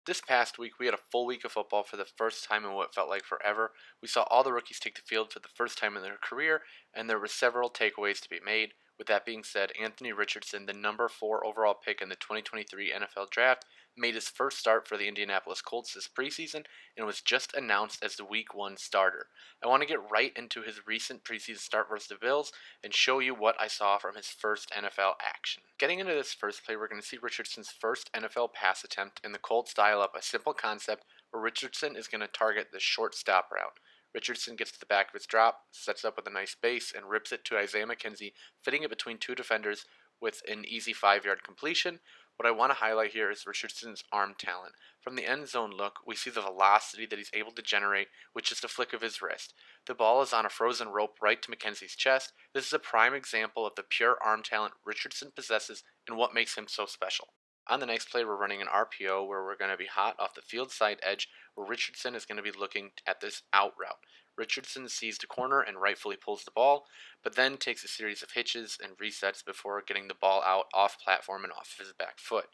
This past week, we had a full week of football for the first time in what felt like forever. We saw all the rookies take the field for the first time in their career, and there were several takeaways to be made. With that being said, Anthony Richardson, the number 4 overall pick in the 2023 NFL Draft, made his first start for the Indianapolis Colts this preseason and was just announced as the Week 1 starter. I want to get right into his recent preseason start versus the Bills and show you what I saw from his first NFL action. Getting into this first play, we're going to see Richardson's first NFL pass attempt, and the Colts dial up a simple concept where Richardson is going to target the short stop route. Richardson gets to the back of his drop, sets up with a nice base, and rips it to Isaiah McKenzie, fitting it between two defenders with an easy 5-yard completion. What I want to highlight here is Richardson's arm talent. From the end zone look, we see the velocity that he's able to generate with just a flick of his wrist. The ball is on a frozen rope right to McKenzie's chest. This is a prime example of the pure arm talent Richardson possesses and what makes him so special. On the next play, we're running an RPO where we're going to be hot off the field side edge, where Richardson is going to be looking at this out route. Richardson sees the corner and rightfully pulls the ball, but then takes a series of hitches and resets before getting the ball out off platform and off his back foot.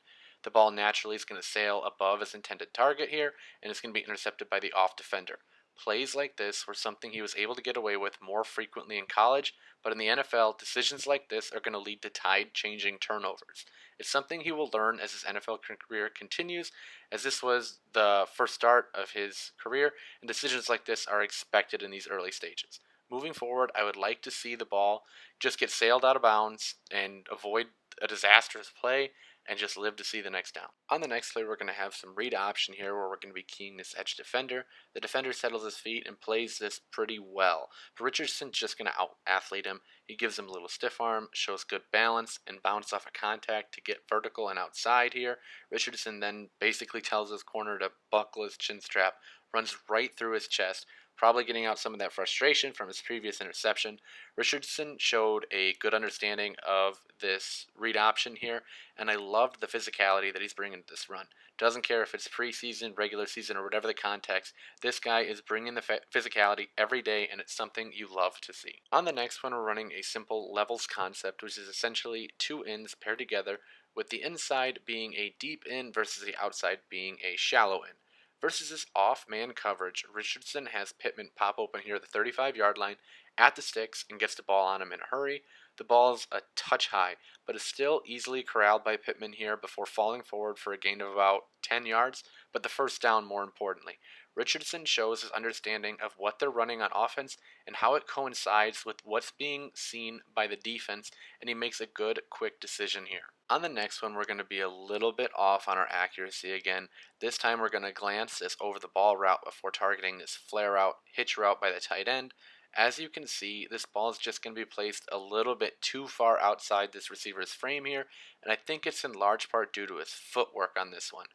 The ball naturally is going to sail above his intended target here, and it's going to be intercepted by the off defender. Plays like this were something he was able to get away with more frequently in college, but in the NFL, decisions like this are going to lead to tide-changing turnovers. It's something he will learn as his NFL career continues, as this was the first start of his career, and decisions like this are expected in these early stages. Moving forward, I would like to see the ball just get sailed out of bounds and avoid a disastrous play and just live to see the next down. On the next play, we're going to have some read option here where we're going to be keying this edge defender. The defender settles his feet and plays this pretty well. But Richardson's just going to out-athlete him. He gives him a little stiff arm, shows good balance, and bounces off a contact to get vertical and outside here. Richardson then basically tells his corner to buckle his chin strap, runs right through his chest, probably getting out some of that frustration from his previous interception. Richardson showed a good understanding of this read option here, and I loved the physicality that he's bringing to this run. Doesn't care if it's preseason, regular season, or whatever the context, this guy is bringing the physicality every day, and it's something you love to see. On the next one, we're running a simple levels concept, which is essentially two ins paired together, with the inside being a deep in versus the outside being a shallow in. Versus this off-man coverage, Richardson has Pittman pop open here at the 35-yard line at the sticks and gets the ball on him in a hurry. The ball is a touch high, but is still easily corralled by Pittman here before falling forward for a gain of about 10 yards, but the first down more importantly. Richardson shows his understanding of what they're running on offense and how it coincides with what's being seen by the defense, and he makes a good, quick decision here. On the next one, we're going to be a little bit off on our accuracy again. This time we're going to glance this over the ball route before targeting this flare out, hitch route by the tight end. As you can see, this ball is just going to be placed a little bit too far outside this receiver's frame here, and I think it's in large part due to his footwork on this one.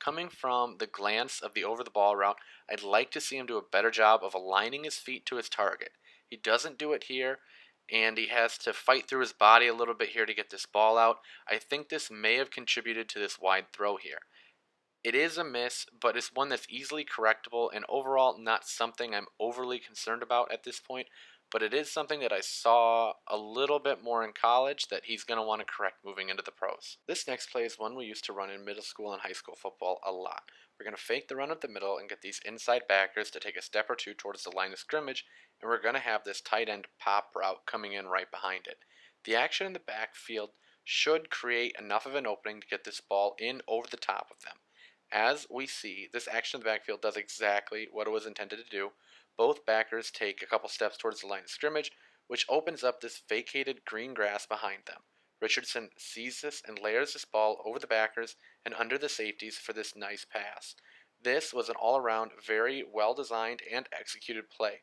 Coming from the glance of the over-the-ball route, I'd like to see him do a better job of aligning his feet to his target. He doesn't do it here, and he has to fight through his body a little bit here to get this ball out. I think this may have contributed to this wide throw here. It is a miss, but it's one that's easily correctable, and overall not something I'm overly concerned about at this point, but it is something that I saw a little bit more in college that he's going to want to correct moving into the pros. This next play is one we used to run in middle school and high school football a lot. We're going to fake the run up the middle and get these inside backers to take a step or two towards the line of scrimmage, and we're going to have this tight end pop route coming in right behind it. The action in the backfield should create enough of an opening to get this ball in over the top of them. As we see, this action in the backfield does exactly what it was intended to do. Both backers take a couple steps towards the line of scrimmage, which opens up this vacated green grass behind them. Richardson sees this and layers this ball over the backers and under the safeties for this nice pass. This was an all-around very well-designed and executed play.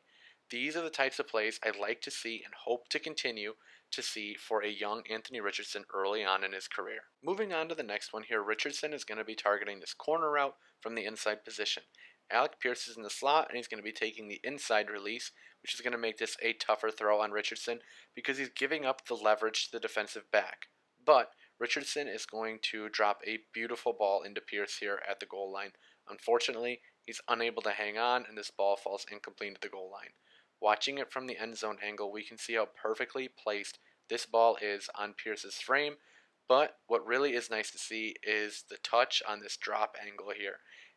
These are the types of plays I like to see and hope to continue to see for a young Anthony Richardson early on in his career. Moving on to the next one here, Richardson is going to be targeting this corner route from the inside position. Alec Pierce is in the slot, and he's going to be taking the inside release, which is going to make this a tougher throw on Richardson because he's giving up the leverage to the defensive back. But Richardson is going to drop a beautiful ball into Pierce here at the goal line. Unfortunately, he's unable to hang on, and this ball falls incomplete at the goal line. Watching it from the end zone angle, we can see how perfectly placed this ball is on Pierce's frame, but what really is nice to see is the touch on this drop angle here.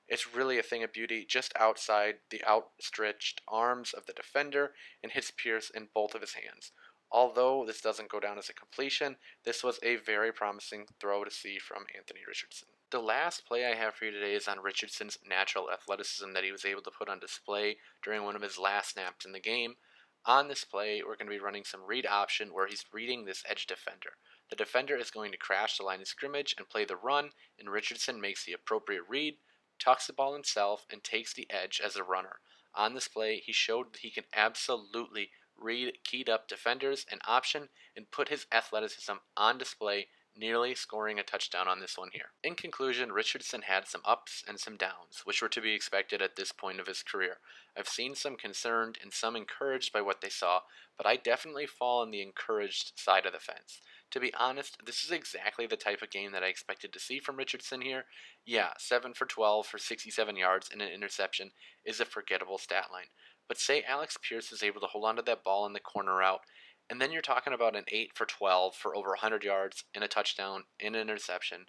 It's really a thing of beauty just outside the outstretched arms of the defender and hits Pierce in both of his hands. Although this doesn't go down as a completion, this was a very promising throw to see from Anthony Richardson. The last play I have for you today is on Richardson's natural athleticism that he was able to put on display during one of his last snaps in the game. On this play, we're going to be running some read option where he's reading this edge defender. The defender is going to crash the line of scrimmage and play the run, and Richardson makes the appropriate read, tucks the ball himself, and takes the edge as a runner. On this play, he showed that he can absolutely read keyed up defenders and option and put his athleticism on display, nearly scoring a touchdown on this one here. In conclusion, Richardson had some ups and some downs, which were to be expected at this point of his career. I've seen some concerned and some encouraged by what they saw, but I definitely fall on the encouraged side of the fence. To be honest, this is exactly the type of game that I expected to see from Richardson here. Yeah, 7 for 12 for 67 yards and an interception is a forgettable stat line. But say Alex Pierce is able to hold on to that ball in the corner route, and then you're talking about an 8 for 12 for over 100 yards and a touchdown and an interception.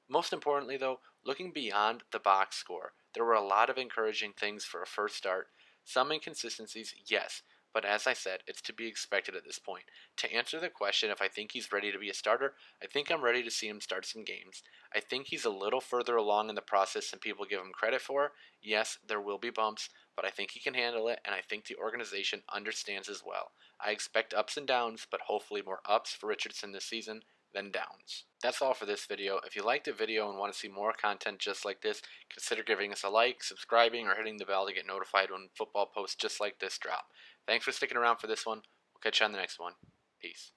Most importantly, though, looking beyond the box score, there were a lot of encouraging things for a first start. Some inconsistencies, yes, but as I said, it's to be expected at this point. To answer the question if I think he's ready to be a starter, I think I'm ready to see him start some games. I think he's a little further along in the process than people give him credit for. Yes, there will be bumps, but I think he can handle it, and I think the organization understands as well. I expect ups and downs, but hopefully more ups for Richardson this season than downs. That's all for this video. If you liked the video and want to see more content just like this, consider giving us a like, subscribing, or hitting the bell to get notified when football posts just like this drop. Thanks for sticking around for this one. We'll catch you on the next one. Peace.